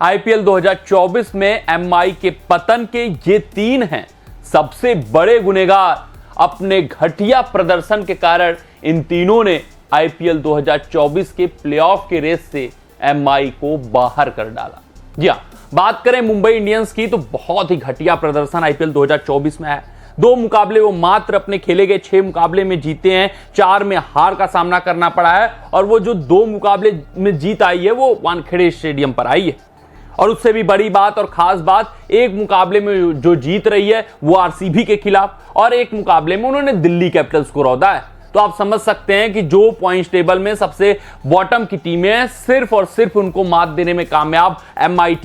IPL 2024 में MI के पतन के ये 3 हैं सबसे बड़े गुनहगार। अपने घटिया प्रदर्शन के कारण इन तीनों ने आईपीएल 2024 के प्लेऑफ के रेस से एमआई को बाहर कर डाला। जी हां, बात करें मुंबई इंडियंस की तो बहुत ही घटिया प्रदर्शन आईपीएल 2024 में है। 2 मुकाबले वो मात्र अपने खेले गए 6 मुकाबले में जीते हैं, 4 में हार का सामना करना पड़ा है और वो जो 2 मुकाबले में जीत आई है वो वानखेड़े स्टेडियम पर आई है। और उससे भी बड़ी बात और खास बात, एक मुकाबले में जो जीत रही है वो आरसीबी के खिलाफ और एक मुकाबले में उन्होंने दिल्ली कैपिटल्स को रौंदा है। तो आप समझ सकते हैं कि जो पॉइंट्स टेबल में सबसे बॉटम की टीमें हैं, सिर्फ और सिर्फ उनको मात देने में कामयाब एमआई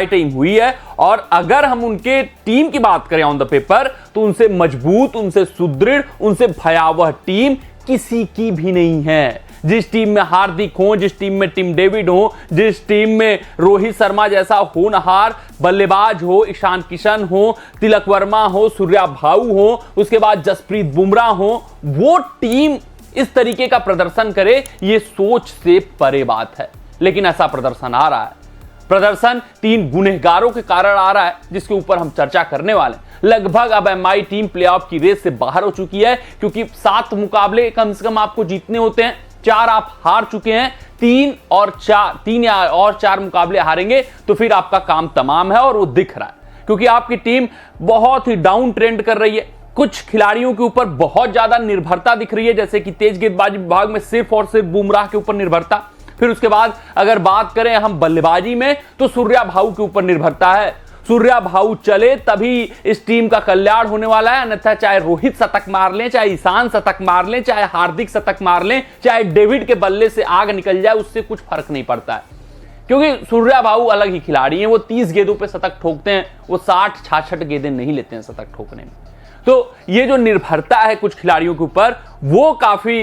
टीम हुई है। और अगर हम उनके टीम की बात करें ऑन द पेपर, तो उनसे मजबूत, उनसे सुदृढ़, उनसे भयावह टीम किसी की भी नहीं है। जिस टीम में हार्दिक हो, जिस टीम में टिम डेविड हो, जिस टीम में रोहित शर्मा जैसा होनहार बल्लेबाज हो, ईशान किशन हो, तिलक वर्मा हो, सूर्या भाऊ हो, उसके बाद जसप्रीत बुमराह हो, वो टीम इस तरीके का प्रदर्शन करे, ये सोच से परे बात है। लेकिन ऐसा प्रदर्शन आ रहा है। प्रदर्शन 3 गुनहगारों के कारण आ रहा है, जिसके ऊपर हम चर्चा करने वाले हैं। लगभग अब एमआई टीम प्लेऑफ की रेस से बाहर हो चुकी है, क्योंकि 7 मुकाबले कम से कम आपको जीतने होते हैं। 4 आप हार चुके हैं, 3 और 4 मुकाबले हारेंगे तो फिर आपका काम तमाम है। और वो दिख रहा है, क्योंकि आपकी टीम बहुत ही डाउन ट्रेंड कर रही है। कुछ खिलाड़ियों के ऊपर बहुत ज्यादा निर्भरता दिख रही है, जैसे कि तेज गेंदबाजी विभाग में सिर्फ और सिर्फ बुमराह के ऊपर निर्भरता। फिर उसके बाद अगर बात करें हम बल्लेबाजी में, तो सूर्या भाऊ के ऊपर निर्भरता है। सूर्या भाऊ चले तभी इस टीम का कल्याण होने वाला है, अन्यथा चाहे रोहित शतक मार लें, चाहे ईशान शतक मार लें, चाहे हार्दिक शतक मार लें, चाहे डेविड के बल्ले से आग निकल जाए, उससे कुछ फर्क नहीं पड़ता है। क्योंकि सूर्या भाऊ अलग ही खिलाड़ी हैं। वो 30 गेंदों पे शतक ठोकते हैं, वो 60-66 गेंदें नहीं लेते हैं शतक ठोकने में। तो ये जो निर्भरता है कुछ खिलाड़ियों के ऊपर, वो काफी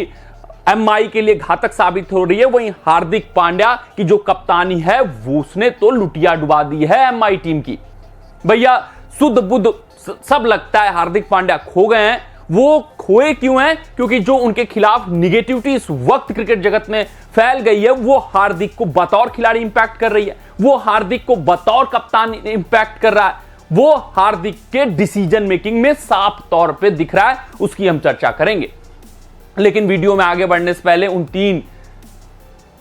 एमआई के लिए घातक साबित हो रही है। वहीं हार्दिक पांड्या की जो कप्तानी है, वो उसने तो लुटिया डुबा दी है एमआई टीम की। भैया शुद्ध बुद्ध सब लगता है हार्दिक पांड्या खो गए हैं। वो खोए क्यों हैं? क्योंकि जो उनके खिलाफ निगेटिविटी इस वक्त क्रिकेट जगत में फैल गई है, वो हार्दिक को बतौर खिलाड़ी इंपैक्ट कर रही है, वो हार्दिक को बतौर कप्तान इंपैक्ट कर रहा है, वो हार्दिक के डिसीजन मेकिंग में साफ तौर पे दिख रहा है। उसकी हम चर्चा करेंगे। लेकिन वीडियो में आगे बढ़ने से पहले, उन 3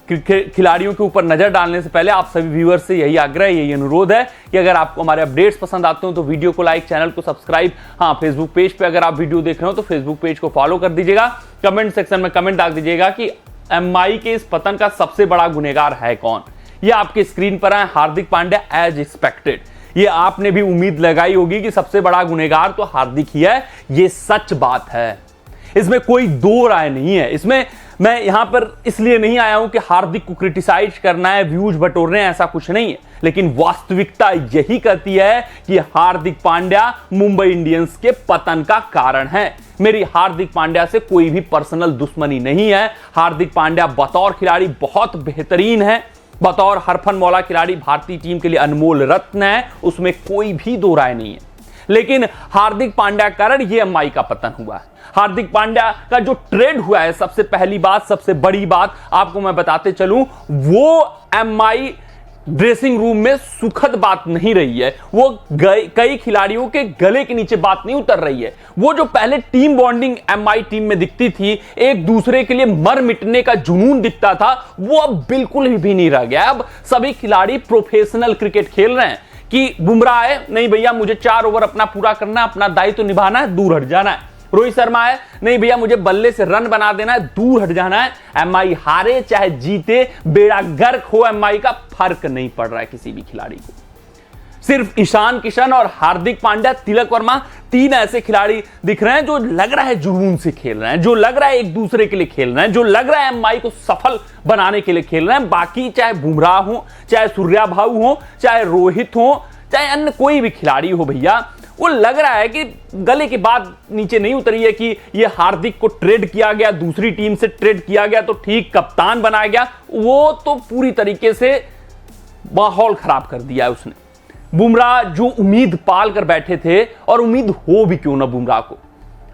खिलाड़ियों के ऊपर नजर डालने से पहले, आप सभी व्यूअर्स से यही आग्रह, यही अनुरोध है कि अगर आपको हमारे अपडेट्स पसंद आते हो तो वीडियो को लाइक, चैनल को सब्सक्राइब, हाँ फेसबुक पेज पे अगर आप वीडियो देख रहे हो तो फेसबुक पेज को फॉलो कर दीजिएगा। कमेंट सेक्शन में कमेंट डाल दीजिएगा कि एमआई के इस पतन का सबसे बड़ा गुनहगार है कौन। ये आपके स्क्रीन पर है हार्दिक पांड्या एज एक्सपेक्टेड। ये आपने भी उम्मीद लगाई होगी कि सबसे बड़ा गुनहगार तो हार्दिक ही है। ये सच बात है, इसमें कोई दो राय नहीं है। इसमें मैं यहां पर इसलिए नहीं आया हूं कि हार्दिक को क्रिटिसाइज करना है, व्यूज बटोरने हैं, ऐसा कुछ नहीं है। लेकिन वास्तविकता यही कहती है कि हार्दिक पांड्या मुंबई इंडियंस के पतन का कारण है। मेरी हार्दिक पांड्या से कोई भी पर्सनल दुश्मनी नहीं है। हार्दिक पांड्या बतौर खिलाड़ी बहुत बेहतरीन है, बतौर हरफनमौला खिलाड़ी भारतीय टीम के लिए अनमोल रत्न है, उसमें कोई भी दो राय नहीं है। लेकिन हार्दिक पांड्या के कारण ये एमआई का पतन हुआ है। हार्दिक पांड्या का जो ट्रेड हुआ है, सबसे पहली बात, सबसे बड़ी बात आपको मैं बताते चलूं, वो एमआई ड्रेसिंग रूम में सुखद बात नहीं रही है। वो कई खिलाड़ियों के गले के नीचे बात नहीं उतर रही है। वो जो पहले टीम बॉन्डिंग एमआई टीम में दिखती थी, एक दूसरे के लिए मर मिटने का जुनून दिखता था, वो अब बिल्कुल भी नहीं रह गया। अब सभी खिलाड़ी प्रोफेशनल क्रिकेट खेल रहे हैं कि बुमराह है, नहीं भैया मुझे 4 ओवर अपना पूरा करना है, अपना दायित्व निभाना है, दूर हट जाना है। रोहित शर्मा है, नहीं भैया मुझे बल्ले से रन बना देना है, दूर हट जाना है। एमआई हारे चाहे जीते, बेड़ा गर्क हो एमआई का, फर्क नहीं पड़ रहा है किसी भी खिलाड़ी को। सिर्फ ईशान किशन और हार्दिक पांड्या, तिलक वर्मा, 3 ऐसे खिलाड़ी दिख रहे हैं जो लग रहा है जुनून से खेल रहे हैं, जो लग रहा है एक दूसरे के लिए खेल रहे हैं, जो लग रहा है एमआई को सफल बनाने के लिए खेल रहे हैं। बाकी चाहे बुमराह हो, चाहे सूर्या भाऊ हो, चाहे रोहित हो, चाहे अन्य कोई भी खिलाड़ी हो, भैया वो लग रहा है कि गले की बात नीचे नहीं उतरी है कि ये हार्दिक को ट्रेड किया गया, दूसरी टीम से ट्रेड किया गया तो ठीक कप्तान बनाया गया। वो तो पूरी तरीके से माहौल खराब कर दिया है उसने। बुमराह जो उम्मीद पाल कर बैठे थे, और उम्मीद हो भी क्यों ना बुमराह को,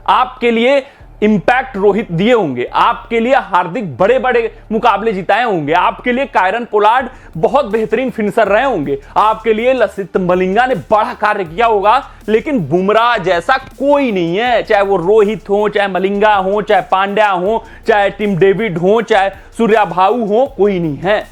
आपके लिए इंपैक्ट रोहित दिए होंगे, आपके लिए हार्दिक बड़े बड़े मुकाबले जिताए होंगे, आपके लिए कायरन पोलार्ड बहुत बेहतरीन फिनिशर रहे होंगे, आपके लिए लसित मलिंगा ने बड़ा कार्य किया होगा, लेकिन बुमराह जैसा कोई नहीं है। चाहे वो रोहित हो, चाहे मलिंगा हो, चाहे पांड्या हो, चाहे टिम डेविड हो, चाहे सूर्यभाऊ हो, कोई नहीं है।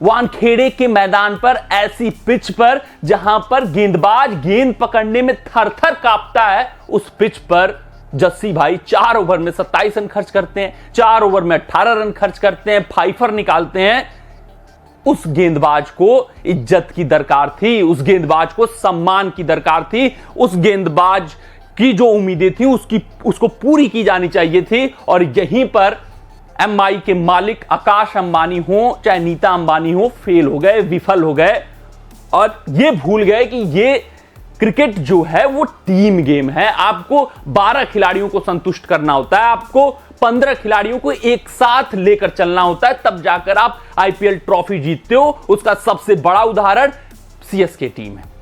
वानखेड़े के मैदान पर, ऐसी पिच पर जहां पर गेंदबाज गेंद पकड़ने में थर थर कांपता है, उस पिच पर जस्सी भाई 4 ओवर में 27 रन खर्च करते हैं, 4 ओवर में 18 रन खर्च करते हैं, फाइफर निकालते हैं। उस गेंदबाज को इज्जत की दरकार थी, उस गेंदबाज को सम्मान की दरकार थी, उस गेंदबाज की जो उम्मीदें थी उसको पूरी की जानी चाहिए थी। और यहीं पर एमआई के मालिक आकाश अंबानी हो, चाहे नीता अंबानी हो, फेल हो गए, विफल हो गए और ये भूल गए कि ये क्रिकेट जो है वो टीम गेम है। आपको 12 खिलाड़ियों को संतुष्ट करना होता है, आपको 15 खिलाड़ियों को एक साथ लेकर चलना होता है, तब जाकर आप आईपीएल ट्रॉफी जीतते हो। उसका सबसे बड़ा उदाहरण सीएसके टीम है।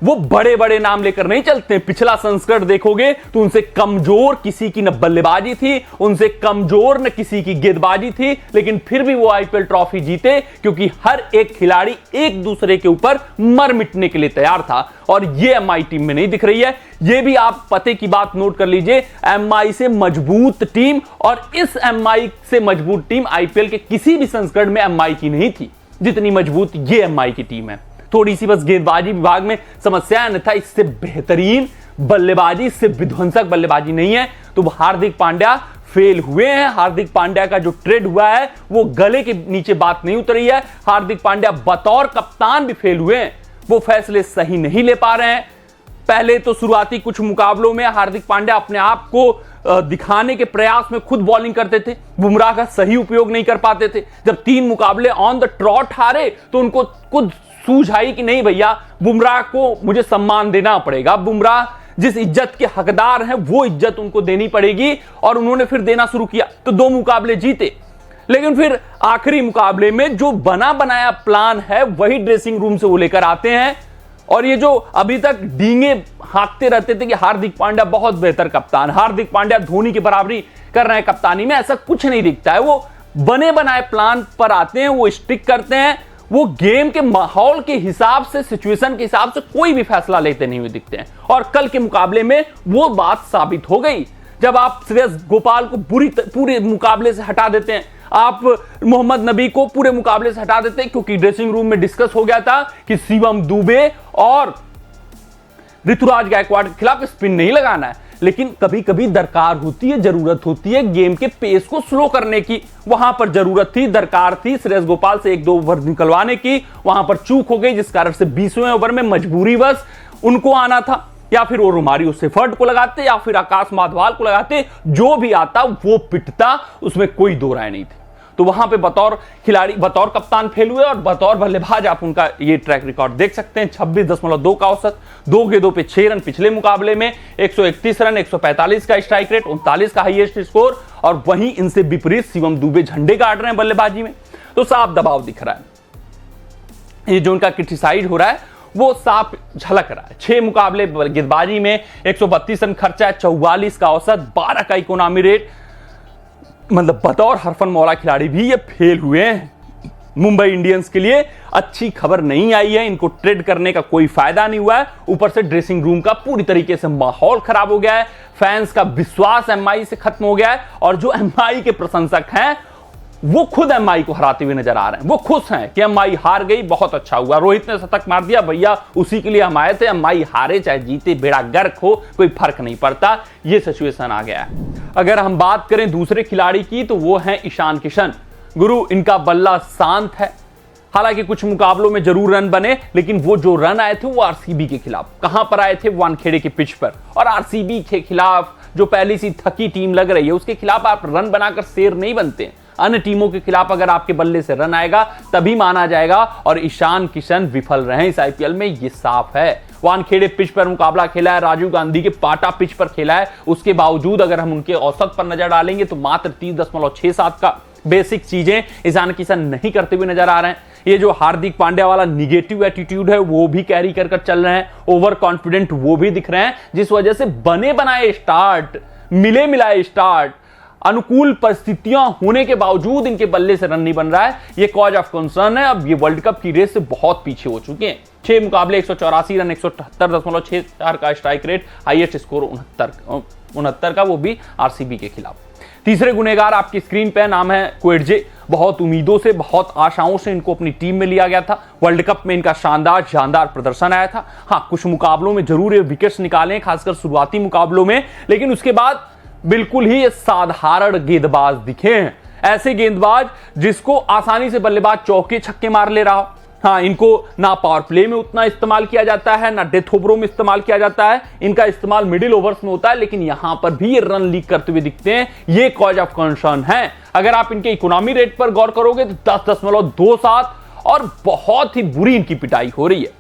वो बड़े बड़े नाम लेकर नहीं चलते। पिछला संस्करण देखोगे तो उनसे कमजोर किसी की न बल्लेबाजी थी, उनसे कमजोर न किसी की गेंदबाजी थी, लेकिन फिर भी वो आईपीएल ट्रॉफी जीते क्योंकि हर एक खिलाड़ी एक दूसरे के ऊपर मर मिटने के लिए तैयार था। और ये एमआई टीम में नहीं दिख रही है। ये भी आप पते की बात नोट कर लीजिए, एमआई से मजबूत टीम, और इस एमआई से मजबूत टीम आईपीएल के किसी भी संस्करण में एमआई की नहीं थी जितनी मजबूत ये एमआई की टीम है। थोड़ी सी बस गेंदबाजी विभाग में समस्या, अन्यथा इससे बेहतरीन बल्लेबाजी, इससे विध्वंसक बल्लेबाजी नहीं है। तो हार्दिक पांड्या फेल हुए हैं। हार्दिक पांड्या का जो ट्रेड हुआ है वो गले के नीचे बात नहीं उतरी है। हार्दिक पांड्या बतौर कप्तान भी फेल हुए हैं, वो फैसले सही नहीं ले पा रहे हैं। पहले तो शुरुआती कुछ मुकाबलों में हार्दिक पांड्या अपने आप को दिखाने के प्रयास में खुद बॉलिंग करते थे, बुमराह का सही उपयोग नहीं कर पाते थे। जब 3 मुकाबले ऑन द ट्रॉट हारे तो उनको खुद सूझ आई कि नहीं भैया, बुमराह को मुझे सम्मान देना पड़ेगा, बुमराह जिस इज्जत के हकदार हैं वो इज्जत उनको देनी पड़ेगी। और उन्होंने फिर देना शुरू किया तो 2 मुकाबले जीते, लेकिन फिर आखिरी मुकाबले में जो बना बनाया प्लान है वही ड्रेसिंग रूम से वो लेकर आते हैं। और ये जो अभी तक डींगे हाँकते रहते थे कि हार्दिक पांड्या बहुत बेहतर कप्तान, हार्दिक पांड्या धोनी की बराबरी कर रहे हैं कप्तानी में, ऐसा कुछ नहीं दिखता है। वो बने बनाए प्लान पर आते हैं, वो स्टिक करते हैं, वो गेम के माहौल के हिसाब से, सिचुएशन के हिसाब से कोई भी फैसला लेते नहीं हुए दिखते हैं। और कल के मुकाबले में वो बात साबित हो गई जब आप श्रेयस गोपाल को पूरे मुकाबले से हटा देते हैं, आप मोहम्मद नबी को पूरे मुकाबले से हटा देते हैं, क्योंकि ड्रेसिंग रूम में डिस्कस हो गया था कि शिवम दुबे और ऋतुराज गायकवाड़ के खिलाफ स्पिन नहीं लगाना है। लेकिन कभी कभी दरकार होती है, जरूरत होती है गेम के पेस को स्लो करने की। वहां पर जरूरत थी, दरकार थी श्रेयस गोपाल से 1-2 ओवर निकलवाने की, वहां पर चूक हो गई, जिस कारण से 20वें ओवर में मजबूरीवश उनको आना था। या फिर वो रोमारियो सेफर्ड को लगाते या फिर आकाश माधवाल को लगाते, जो भी आता वो पिटता, उसमें कोई दो राय नहीं थी। तो वहां पे बतौर खिलाड़ी, बतौर कप्तान फेल हुए, और बतौर बल्लेबाज आप उनका ये ट्रैक रिकॉर्ड देख सकते हैं। 26.2 का औसत, 2 गेंदों पे 6 रन, पिछले मुकाबले में 131 रन, 145 का स्ट्राइक रेट, 39 का हाईएस्ट स्कोर। और वहीं इनसे विपरीत शिवम दुबे झंडे गाड़ रहे हैं बल्लेबाजी में, तो साफ दबाव दिख रहा है। ये जो उनका क्रिटिसाइज हो रहा है वो साफ झलक रहा है। 6 मुकाबले गेंदबाजी में 132 रन खर्चा है, 44 का औसत, 12 का इकोनॉमी रेट। मतलब बतौर हरफन मौला खिलाड़ी भी ये फेल हुए हैं। मुंबई इंडियंस के लिए अच्छी खबर नहीं आई है, इनको ट्रेड करने का कोई फायदा नहीं हुआ है। ऊपर से ड्रेसिंग रूम का पूरी तरीके से माहौल खराब हो गया है, फैंस का विश्वास एमआई से खत्म हो गया है। और जो एमआई के प्रशंसक हैं वो खुद एमआई को हराते हुए नजर आ रहे हैं। वो खुश हैं कि एमआई हार गई, बहुत अच्छा हुआ, रोहित ने शतक मार दिया, भैया उसी के लिए हम आए थे, एमआई हारे चाहे जीते, बेड़ा गर्क हो, कोई फर्क नहीं पड़ता। ये सिचुएशन आ गया है। अगर हम बात करें दूसरे खिलाड़ी की तो वो है ईशान किशन। गुरु, इनका बल्ला शांत है। हालांकि कुछ मुकाबलों में जरूर रन बने, लेकिन वो जो रन आए थे वो आरसीबी के खिलाफ। कहां पर आए थे? वानखेड़े के पिच पर। और आरसीबी के खिलाफ, जो पहली सी थकी टीम लग रही है, उसके खिलाफ आप रन बनाकर शेर नहीं बनते। अन्य टीमों के खिलाफ अगर आपके बल्ले से रन आएगा तभी माना जाएगा। और ईशान किशन विफल रहे इस आईपीएल में, ये साफ है। वानखेड़े पिच पर मुकाबला खेला है, राजीव गांधी के पाटा पिच पर खेला है। उसके बावजूद अगर हम उनके औसत पर नजर डालेंगे तो मात्र 30.67 का बेसिक चीजें ईशान किशन नहीं करते हुए नजर आ रहे हैं। ये जो हार्दिक पांड्या वाला निगेटिव एटीट्यूड है वो भी कैरी कर चल रहे हैं, ओवर कॉन्फिडेंट वो भी दिख रहे हैं, जिस वजह से बने बनाए स्टार्ट मिले मिलाए स्टार्ट, अनुकूल परिस्थितियां होने के बावजूद इनके बल्ले से रन नहीं बन रहा है, ये कॉज ऑफ कंसर्न है। अब ये वर्ल्ड कप की रेस से बहुत पीछे हो चुके हैं। 6 मुकाबले 184 रन, 178.64 का स्ट्राइक रेट, हाईएस्ट स्कोर 69 का, वो भी आरसीबी के खिलाफ। तीसरे गुनेगार आपकी स्क्रीन पे नाम है कोएटजे। बहुत उम्मीदों से, बहुत आशाओं से इनको अपनी टीम में लिया गया था। वर्ल्ड कप में इनका शानदार प्रदर्शन आया था। हाँ, कुछ मुकाबलों में जरूर ये विकेट्स निकाले, खासकर शुरुआती मुकाबलों में, लेकिन उसके बाद बिल्कुल ही साधारण गेंदबाज दिखे हैं। ऐसे गेंदबाज जिसको आसानी से बल्लेबाज चौके छक्के मार ले रहा हो। हाँ, इनको ना पावर प्ले में उतना इस्तेमाल किया जाता है, ना डेथ ओवरों में इस्तेमाल किया जाता है। इनका इस्तेमाल मिडिल ओवर्स में होता है, लेकिन यहां पर भी ये रन लीक करते हुए दिखते हैं। ये कॉज ऑफ कंसर्न है। अगर आप इनके इकोनॉमी रेट पर गौर करोगे तो 10.27 और बहुत ही बुरी इनकी पिटाई हो रही है।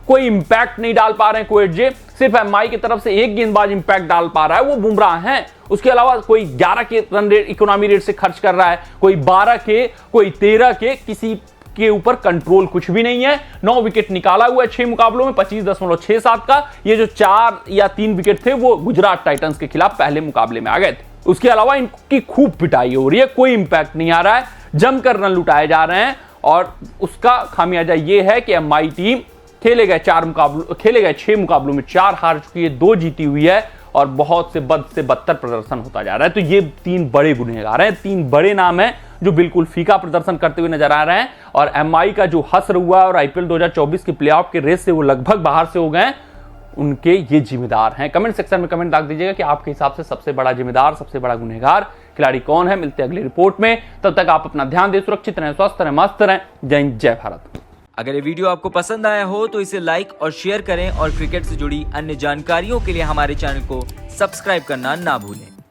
कोई इंपैक्ट नहीं डाल पा रहे हैं कोएटजे। सिर्फ एमआई की तरफ से एक गेंदबाज इंपैक्ट डाल पा रहा है, वो बुमराह हैं। उसके अलावा कोई 11 के रन रेट इकोनॉमी रेट से खर्च कर रहा है, कोई 12 के, कोई 13 के, किसी के ऊपर कंट्रोल कुछ भी नहीं है। 9 विकेट निकाला हुआ है 6 मुकाबलों में, 25.67 का। ये जो 4 या 3 विकेट थे वो गुजरात टाइटंस के खिलाफ पहले मुकाबले में आ गए थे। उसके अलावा इनकी खूब पिटाई हो रही है, कोई इंपैक्ट नहीं आ रहा है, जमकर रन लुटाए जा रहे हैं। और उसका खामियाजा ये है कि एमआई टीम खेले गए 6 मुकाबलों में 4 हार चुकी है, 2 जीती हुई है और बहुत से बद से बदतर प्रदर्शन होता जा रहा है। तो ये 3 बड़े गुनहगार हैं, 3 बड़े नाम हैं जो बिल्कुल फीका प्रदर्शन करते हुए नजर आ रहे हैं। और एमआई का जो हसर हुआ और आईपीएल 2024 के प्लेऑफ के रेस से वो लगभग बाहर से हो गए, उनके ये जिम्मेदार हैं। कमेंट सेक्शन में कमेंट डाल दीजिएगा कि आपके हिसाब से सबसे बड़ा जिम्मेदार, सबसे बड़ा गुनहगार खिलाड़ी कौन है। मिलते हैं अगली रिपोर्ट में, तब तक आप अपना ध्यान दें, सुरक्षित रहें, स्वस्थ रहें, मस्त रहें। जय हिंद, जय भारत। अगर ये वीडियो आपको पसंद आया हो तो इसे लाइक और शेयर करें और क्रिकेट से जुड़ी अन्य जानकारियों के लिए हमारे चैनल को सब्सक्राइब करना ना भूलें।